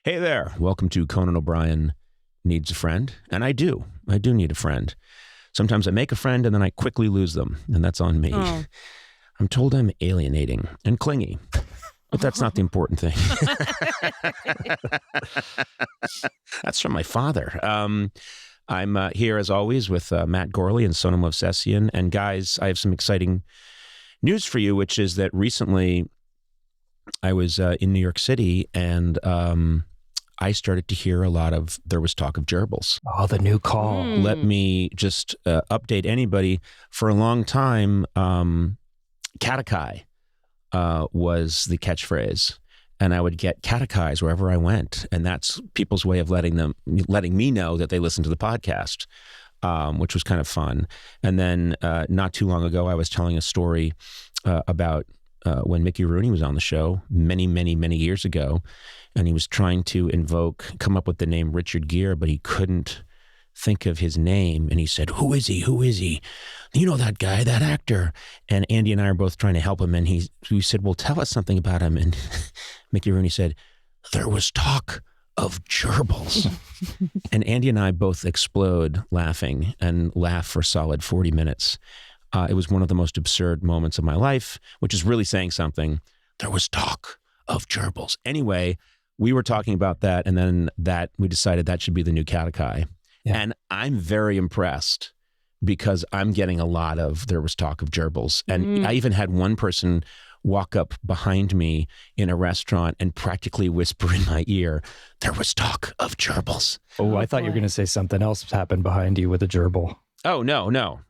Hey there. Welcome to Conan O'Brien Needs a Friend. And I do need a friend. Sometimes I make a friend and then I quickly lose them. And that's on me. Oh. I'm told I'm alienating and clingy. But that's not the important thing. That's from my father. I'm here, as always, with Matt Gourley and Sona Movsesian. And guys, I have some exciting news for you, which is that recently I was in New York City and I started to hear a lot of, there was talk of gerbils. Oh, the new call. Let me just update anybody. For a long time, Katakai was the catchphrase. And I would get catechized wherever I went. And that's people's way of letting me know that they listen to the podcast, which was kind of fun. And then not too long ago, I was telling a story about when Mickey Rooney was on the show many, many, many years ago. And he was trying to come up with the name Richard Gere, but he couldn't think of his name. And he said, who is he? Who is he? You know that guy, that actor. And Andy and I are both trying to help him. And we said, well, tell us something about him. And Mickey Rooney said, there was talk of gerbils. And Andy and I both explode laughing and laugh for a solid 40 minutes. It was one of the most absurd moments of my life, which is really saying something. There was talk of gerbils. Anyway, we were talking about that, and then we decided that should be the new Katakai. Yeah. And I'm very impressed because I'm getting a lot of, there was talk of gerbils. And I even had one person walk up behind me in a restaurant and practically whisper in my ear, there was talk of gerbils. Oh, I thought you were going to say something else happened behind you with a gerbil. Oh, no.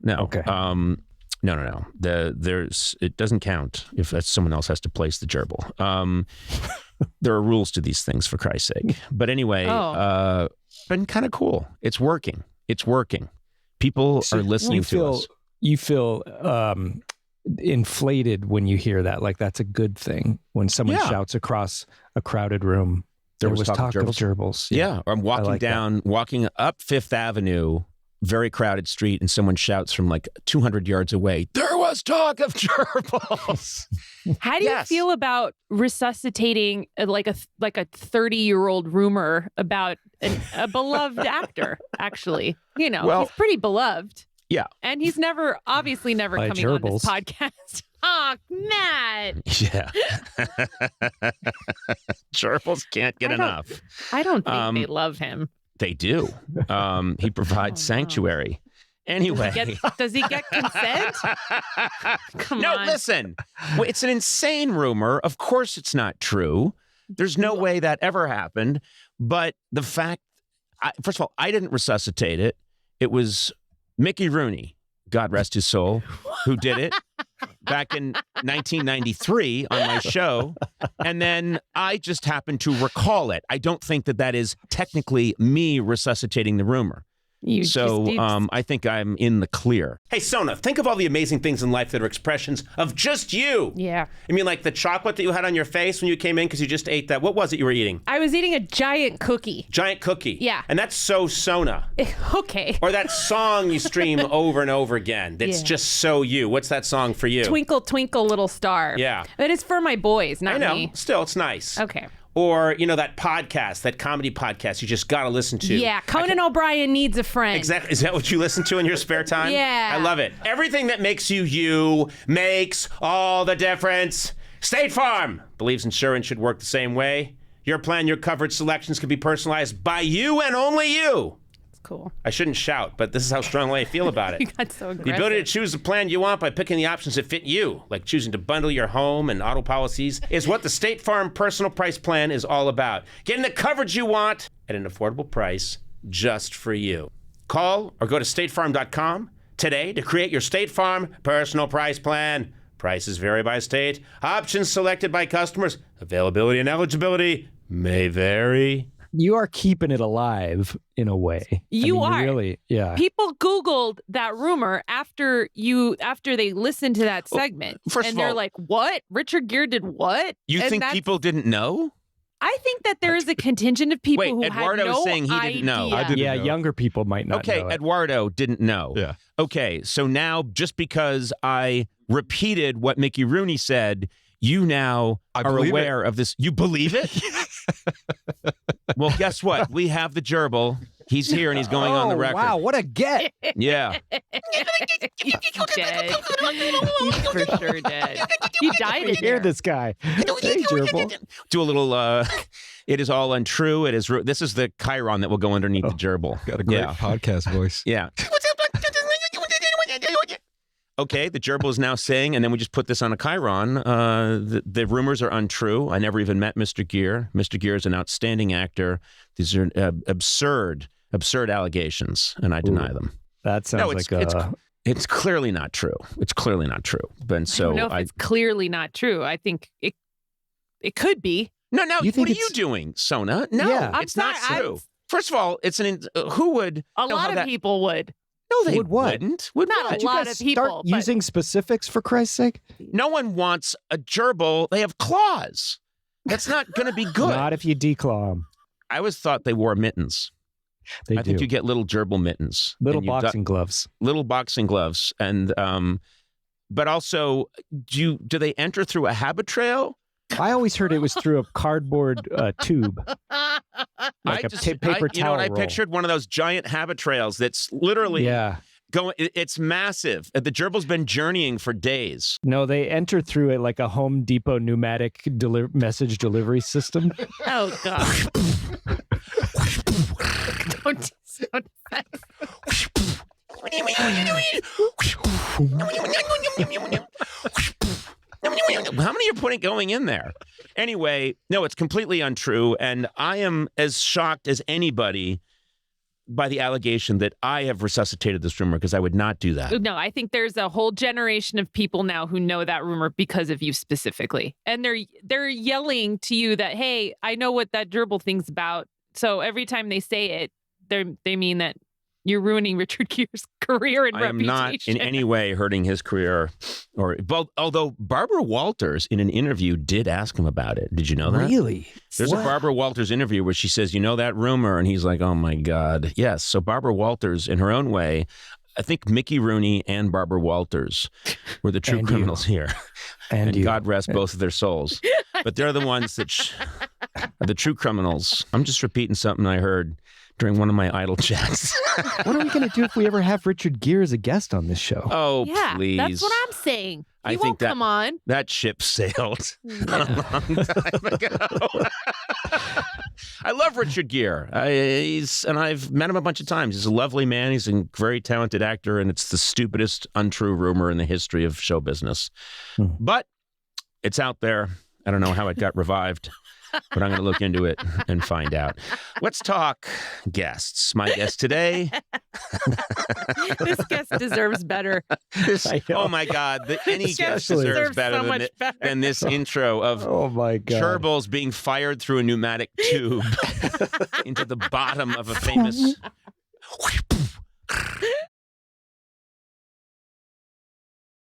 Okay. No. It doesn't count if someone else has to place the gerbil. There are rules to these things, for Christ's sake. But anyway, been kind of cool. It's working. People are listening to us. You feel inflated when you hear that. Like that's a good thing. When someone shouts across a crowded room, there was talk of gerbils. Yeah. Or I'm walking up Fifth Avenue, very crowded street, and someone shouts from like 200 yards away, there was talk of gerbils. How do you feel about resuscitating like a 30-year-old rumor about a beloved actor, actually? You know, he's pretty beloved. Yeah. And he's obviously never coming gerbils. on this podcast. Oh, Matt. Yeah. Gerbils can't get enough. I don't think they love him. They do. He provides sanctuary. Anyway. Does he get consent? Come on. No, listen. It's an insane rumor. Of course it's not true. There's no way that ever happened. But the fact, first of all, I didn't resuscitate it. It was Mickey Rooney, God rest his soul, who did it back in 1993 on my show. And then I just happened to recall it. I don't think that is technically me resuscitating the rumor. I think I'm in the clear. Hey, Sona, think of all the amazing things in life that are expressions of just you. Yeah. I mean, like the chocolate that you had on your face when you came in because you just ate that. What was it you were eating? I was eating a giant cookie. Giant cookie? Yeah. And that's so Sona. Okay. Or that song you stream over and over again that's just so you. What's that song for you? Twinkle, Twinkle, Little Star. Yeah. But it's for my boys, not me. I know. Still, it's nice. Okay. Or, that podcast, that comedy podcast you just got to listen to. Yeah, Conan O'Brien Needs a Friend. Exactly. Is that what you listen to in your spare time? Yeah. I love it. Everything that makes you makes all the difference. State Farm believes insurance should work the same way. Your plan, your coverage selections can be personalized by you and only you. Cool. I shouldn't shout, but this is how strongly I feel about it. You got so aggressive. The ability to choose the plan you want by picking the options that fit you, like choosing to bundle your home and auto policies, is what the State Farm Personal Price Plan is all about. Getting the coverage you want at an affordable price just for you. Call or go to statefarm.com today to create your State Farm Personal Price Plan. Prices vary by state. Options selected by customers. Availability and eligibility may vary. You are keeping it alive in a way. You are. Really, yeah. People Googled that rumor after they listened to that segment. First and of all, they're like, what? Richard Gere did what? You think people didn't know? I think that there is a contingent of people who Eduardo had no was saying he idea. didn't know. I didn't know. Younger people might not know. Okay, Eduardo didn't know. Yeah. Okay, so now just because I repeated what Mickey Rooney said, you now are aware of this. You believe it? Well, guess what? We have the gerbil. He's here and he's going on the record. Wow, what a get. Yeah. He's dead. He's for sure dead. He died in Hear there. this guy. Hey, gerbil. Do a little, it is all untrue. This is the chyron that will go underneath the gerbil. Got a great podcast voice. Yeah. Okay, the gerbil is now saying, and then we just put this on a chyron, the rumors are untrue. I never even met Mr. Gere. Mr. Gere is an outstanding actor. These are absurd allegations, and I deny them. That sounds it's clearly not true. It's clearly not true. But so I don't know if it's clearly not true. I think it could be. No. What are you doing, Sona? No, it's not true. First of all, it's who would? A lot of people would. No, they wouldn't. Not a lot of people. Start using specifics for Christ's sake. No one wants a gerbil. They have claws. That's not going to be good. Not if you declaw them. I always thought they wore mittens. I think you get little gerbil mittens. Little boxing gloves. Little boxing gloves. And, but also, do they enter through a habit trail? I always heard it was through a cardboard tube. Like paper towel You know what I roll. pictured? One of those giant habit trails that's literally going. It's massive. The gerbil's been journeying for days. No, they enter through it like a Home Depot pneumatic message delivery system. Oh, God. Don't sound effects. How many are going in there? Anyway, no, it's completely untrue. And I am as shocked as anybody by the allegation that I have resuscitated this rumor, because I would not do that. No, I think there's a whole generation of people now who know that rumor because of you specifically. And they're yelling to you that, hey, I know what that gerbil thing's about. So every time they say it, they mean that you're ruining Richard Gere's career and reputation. I am not in any way hurting his career. Although Barbara Walters in an interview did ask him about it. Did you know that? Really? There's a Barbara Walters interview where she says, you know that rumor? And he's like, oh my God. Yes. So Barbara Walters, in her own way, I think Mickey Rooney and Barbara Walters were the true criminals here. And God rest both of their souls. But they're the ones that are the true criminals. I'm just repeating something I heard during one of my idle chats. What are we going to do if we ever have Richard Gere as a guest on this show? Oh, yeah, please. That's what I'm saying. I won't come on. That ship sailed a long time ago. I love Richard Gere. And I've met him a bunch of times. He's a lovely man. He's a very talented actor, and it's the stupidest untrue rumor in the history of show business. But it's out there. I don't know how it got revived, but I'm going to look into it and find out. Let's talk guests. My guest today. This guest deserves better. Oh my God. Any guest deserves better than this intro of gerbils being fired through a pneumatic tube into the bottom of a famous